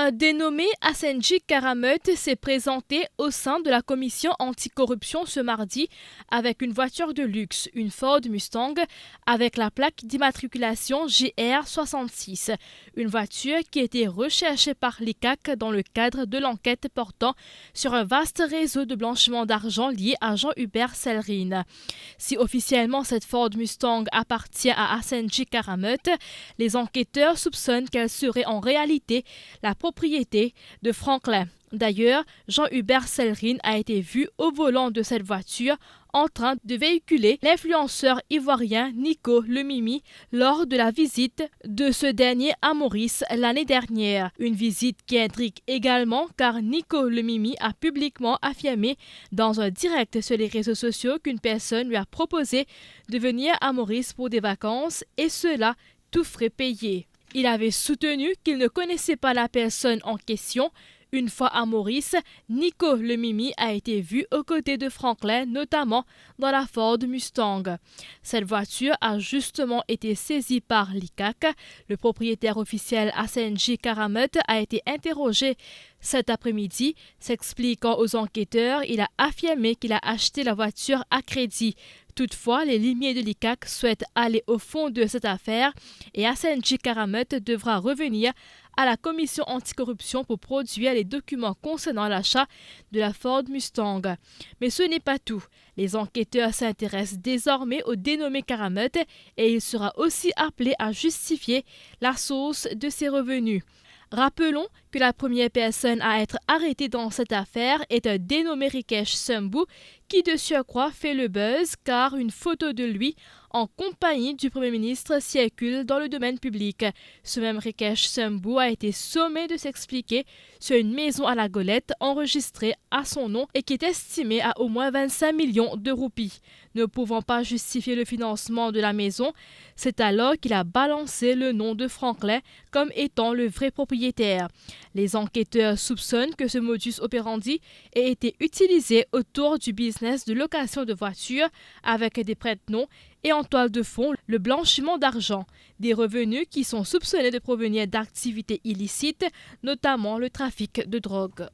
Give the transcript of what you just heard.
Un dénommé Asenji Karameut s'est présenté au sein de la commission anticorruption ce mardi avec une voiture de luxe, une Ford Mustang avec la plaque d'immatriculation GR66, une voiture qui était recherchée par l'ICAC dans le cadre de l'enquête portant sur un vaste réseau de blanchiment d'argent lié à Jean-Hubert Sellerin. Si officiellement cette Ford Mustang appartient à Asenji Karameut, les enquêteurs soupçonnent qu'elle serait en réalité la propriété de Franklin. D'ailleurs, Jean-Hubert Sellerin a été vu au volant de cette voiture en train de véhiculer l'influenceur ivoirien Nico Le Mimi lors de la visite de ce dernier à Maurice l'année dernière. Une visite qui intrigue également car Nico Le Mimi a publiquement affirmé dans un direct sur les réseaux sociaux qu'une personne lui a proposé de venir à Maurice pour des vacances et cela tout frais payé. Il avait soutenu qu'il ne connaissait pas la personne en question. Une fois à Maurice, Nico Le Mimi a été vu aux côtés de Franklin, notamment dans la Ford Mustang. Cette voiture a justement été saisie par l'ICAC. Le propriétaire officiel Asenji Karameut a été interrogé cet après-midi. S'expliquant aux enquêteurs, il a affirmé qu'il a acheté la voiture à crédit. Toutefois, les limiers de l'ICAC souhaitent aller au fond de cette affaire et Asenji Karameut devra revenir à la commission anticorruption pour produire les documents concernant l'achat de la Ford Mustang. Mais ce n'est pas tout. Les enquêteurs s'intéressent désormais au dénommé Karameut et il sera aussi appelé à justifier la source de ses revenus. Rappelons que la première personne à être arrêtée dans cette affaire est un dénommé Rikesh Sambou qui de surcroît fait le buzz car une photo de lui en compagnie du Premier ministre circule dans le domaine public. Ce même Rikesh Sambou a été sommé de s'expliquer sur une maison à la Golette enregistrée à son nom et qui est estimée à au moins 25 millions de roupies. Ne pouvant pas justifier le financement de la maison, c'est alors qu'il a balancé le nom de Franklin comme étant le vrai propriétaire. Les enquêteurs soupçonnent que ce modus operandi ait été utilisé autour du business de location de voitures avec des prête-noms et en toile de fond le blanchiment d'argent, des revenus qui sont soupçonnés de provenir d'activités illicites, notamment le trafic de drogue.